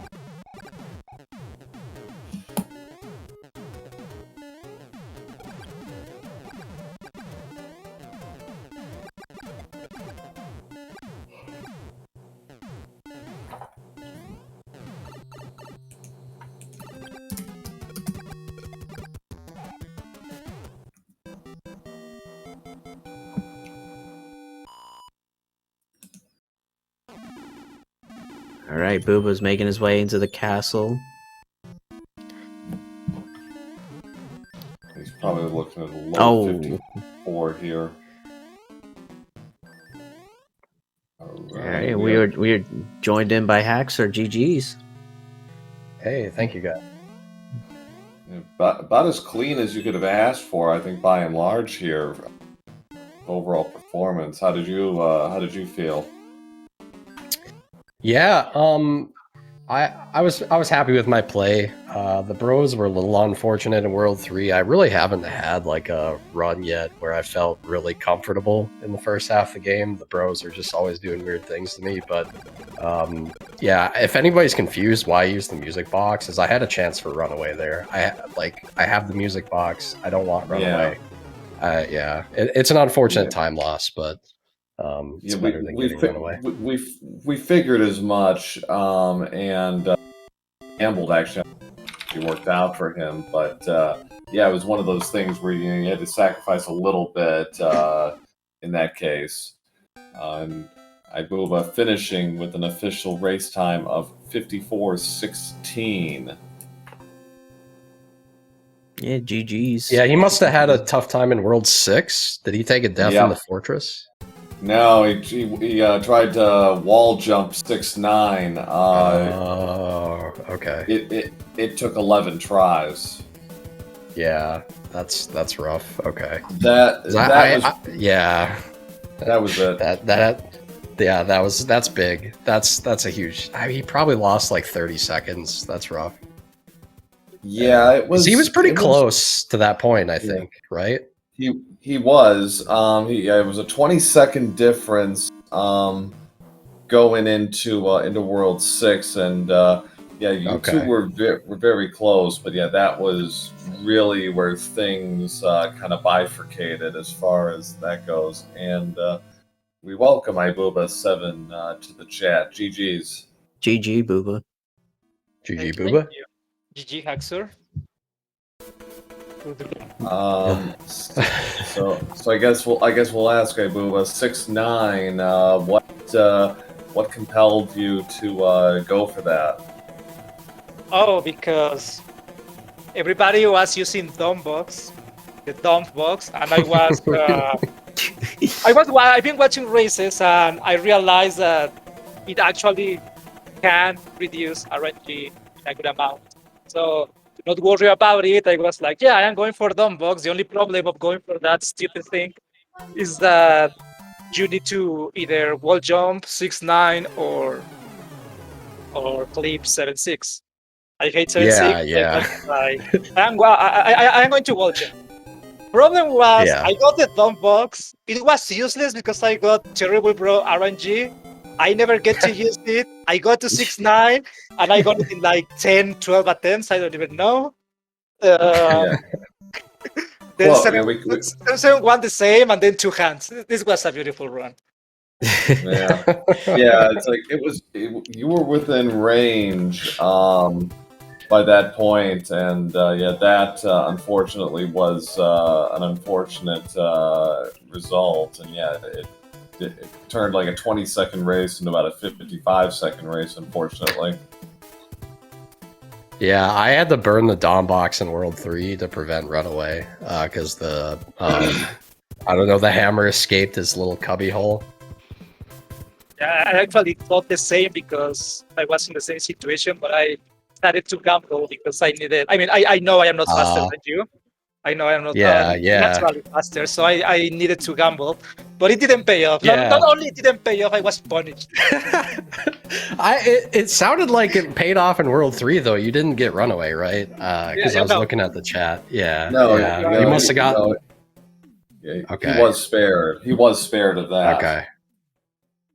All right, Booba's making his way into the castle. He's probably looking at a low 54 here. All right, we are joined in by Haxor. GG's. Hey, thank you, guys. About as clean as you could have asked for, I think, by and large here. Overall performance. How did you feel? Yeah, I was happy with my play. The bros were a little unfortunate in World 3. I really haven't had like a run yet where I felt really comfortable in the first half of the game. The bros are just always doing weird things to me, but yeah, if anybody's confused why I use the music box, is I had a chance for runaway there. I have the music box. I don't want runaway. Yeah, it's an unfortunate time loss, but it's better than getting run away. We figured as much, and gambled actually worked out for him, but yeah, it was one of those things where you had to sacrifice a little bit in that case. And ibuba finishing with an official race time of 54:16. Yeah, GG's. Yeah, he must have had a tough time in World 6. Did he take a death in the fortress? No, he tried to wall jump 6'9". Oh, okay. It took 11 tries. Yeah, that's rough. Okay. That was it. That's big. That's a huge. He probably lost like 30 seconds. That's rough. Yeah, it was. He was pretty close to that point, I think, right? He was. It was a 20-second difference going into World 6, and yeah, you two were very close. But yeah, that was really where things kind of bifurcated as far as that goes. And we welcome ibuba7 to the chat. GG's. GG Booba. GG Booba. GG Haxor. So I guess we'll ask ibuba 6'9". What compelled you to go for that? Oh, because everybody was using dump box, the dump box, and I was I've been watching races, and I realized that it actually can reduce RNG in a good amount. So to not worry about it, I was like, yeah, I am going for dump box. The only problem of going for that stupid thing is that you need to either wall jump 6'9" or clip 7'6". I hate 7'6". Yeah. I'm going to wall jump. Problem was, I got the dump box. It was useless because I got terrible bro RNG. I never get to use it. I got to 6'9", and I got it in like 10, 12 attempts. I don't even know. Then 7-1 the same, and then 2 hands. This was a beautiful run. Yeah, it's like you were within range by that point, and yeah, that unfortunately was an unfortunate result, and yeah, it turned like a 20-second race into about a 55-second race, unfortunately. Yeah, I had to burn the Dom box in World 3 to prevent runaway, because the I don't know, the hammer escaped his little cubby hole. Yeah, I actually thought the same because I was in the same situation, but I started to gamble because I needed. I mean, I know I am not faster than you. I know I am not naturally faster, so I needed to gamble, but it didn't pay off. Not only it didn't pay off, I was punished. It sounded like it paid off in World 3 though. You didn't get runaway, right? Because I was looking at the chat. Yeah. No, yeah. You must have got. No, yeah, Okay. He was spared. He was spared of that. Okay.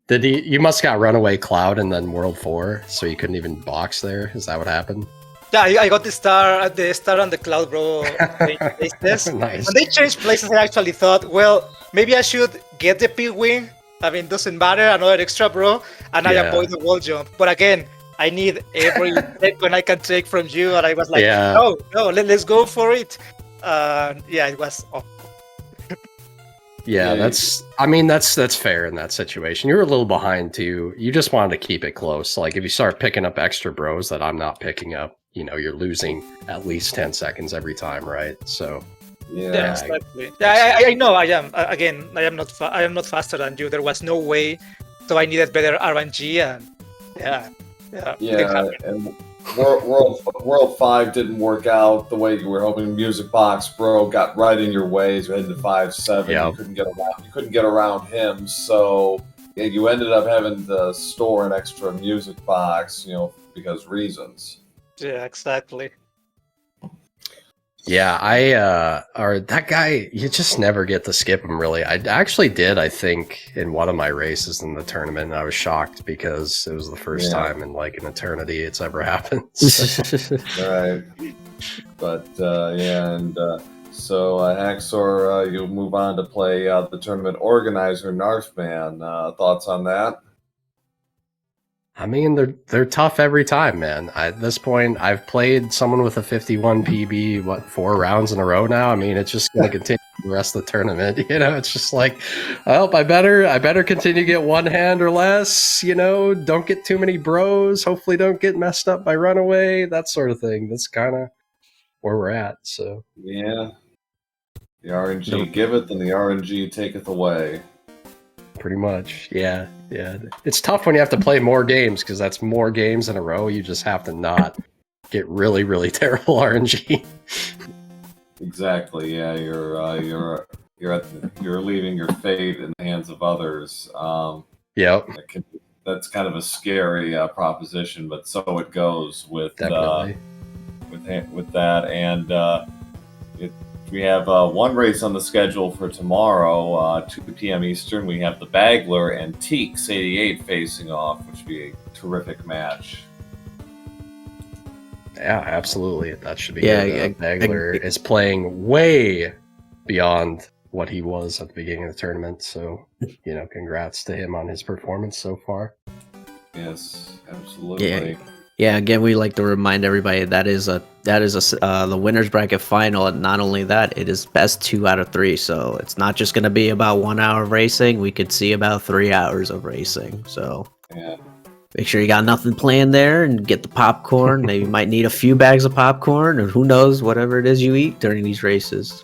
Did he? You must have got runaway Cloud and then World 4, so you couldn't even box there. Is that what happened? Yeah, I got the star on the Cloud Bro places. Nice. When they changed places, I actually thought, well, maybe I should get the Pig Wing. I mean, doesn't matter, another extra bro, and I avoid the wall jump. But again, I need every second I can take from you, and I was like, no, let's go for it. Yeah, it was awful. Yeah, that's fair in that situation. You were a little behind too. You just wanted to keep it close. Like if you start picking up extra bros that I'm not picking up, you're losing at least 10 seconds every time, right? So yeah, exactly. I know. I am again. I am not faster than you. There was no way, so I needed better RNG, and and World 5 didn't work out the way you were hoping. Music Box Bro got right in your ways. You headed to 5-7. Yep. You couldn't get around him. So you ended up having to store an extra music box, because reasons. Yeah, exactly. Yeah, or that guy, you just never get to skip him, really. I actually did, I think, in one of my races in the tournament, and I was shocked because it was the first time in, like, an eternity it's ever happened. So. Right. But, so, Haxor, you'll move on to play the tournament organizer, Narfman. Thoughts on that? I mean, they're tough every time, man. At this point, I've played someone with a 51 PB, 4 rounds in a row now. I mean, it's just going to continue the rest of the tournament. It's just like, well, I better continue to get one hand or less. Don't get too many bros. Hopefully, don't get messed up by runaway. That sort of thing. That's kind of where we're at. So yeah, the RNG giveth, and the RNG taketh away. Pretty much, yeah. It's tough when you have to play more games because that's more games in a row. You just have to not get really, really terrible RNG. Exactly. Yeah, you're leaving your fate in the hands of others. Yep. That's kind of a scary proposition, but so it goes with that. And we have one race on the schedule for tomorrow, 2 p.m. Eastern. We have the Bagler and Teeks 88 facing off, which would be a terrific match. Yeah, absolutely. That should be good. Bagler is playing way beyond what he was at the beginning of the tournament. So, congrats to him on his performance so far. Yes, absolutely. Yeah, again, we like to remind everybody that is the winner's bracket final, and not only that, it is best 2 out of 3. So it's not just going to be about 1 hour of racing. We could see about 3 hours of racing. So make sure you got nothing planned there, and get the popcorn. Maybe you might need a few bags of popcorn, or who knows, whatever it is you eat during these races.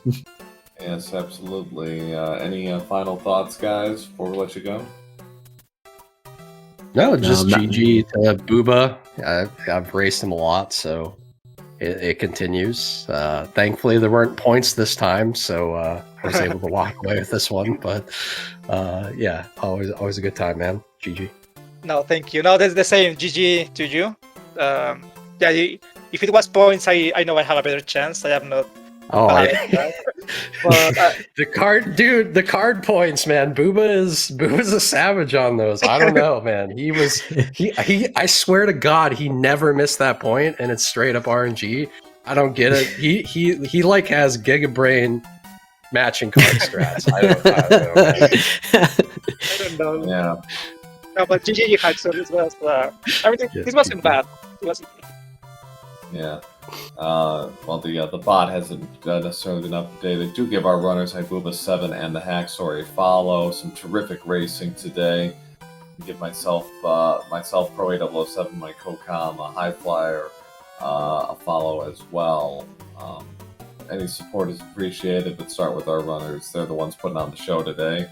Yes, absolutely. Any final thoughts, guys, before we let you go? No, just GG to Booba. I've raced him a lot, so it continues. Thankfully, there weren't points this time, so I was able to walk away with this one. But always a good time, man. GG. No, thank you. No, that's the same. GG to you. If it was points, I know I have a better chance. I am not. But, the card points, man. Booba's a savage on those. I don't know, man. I swear to God, he never missed that point, and it's straight up RNG. I don't get it. He like has Giga Brain matching card strats. I don't know. Yeah. No, but GG Haxor, this was this wasn't bad. It wasn't. Yeah. The bot hasn't necessarily been updated. Do give our runners ibuba7 and TheHaxor a follow. Some terrific racing today. Give myself Pro 007, my co-com, a High Flyer, a follow as well. Any support is appreciated, but start with our runners. They're the ones putting on the show today.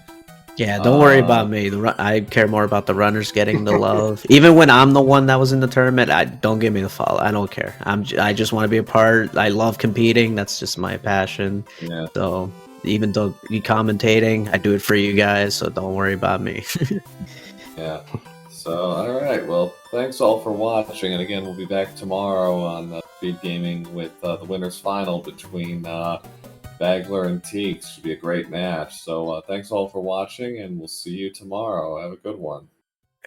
Yeah, don't worry about me. I care more about the runners getting the love. Even when I'm the one that was in the tournament, don't give me the follow. I don't care. I just want to be a part. I love competing. That's just my passion. Yeah. So even though you commentating, I do it for you guys. So don't worry about me. Yeah. So, all right. Well, thanks all for watching. And again, we'll be back tomorrow on Speed Gaming with the winners final between Bagler and Teeks. Should be a great match. So, thanks all for watching, and we'll see you tomorrow. Have a good one.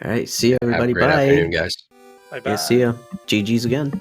All right. See you, Have a everybody. great Bye. afternoon, guys. Bye bye. Yeah, see ya. GG's again.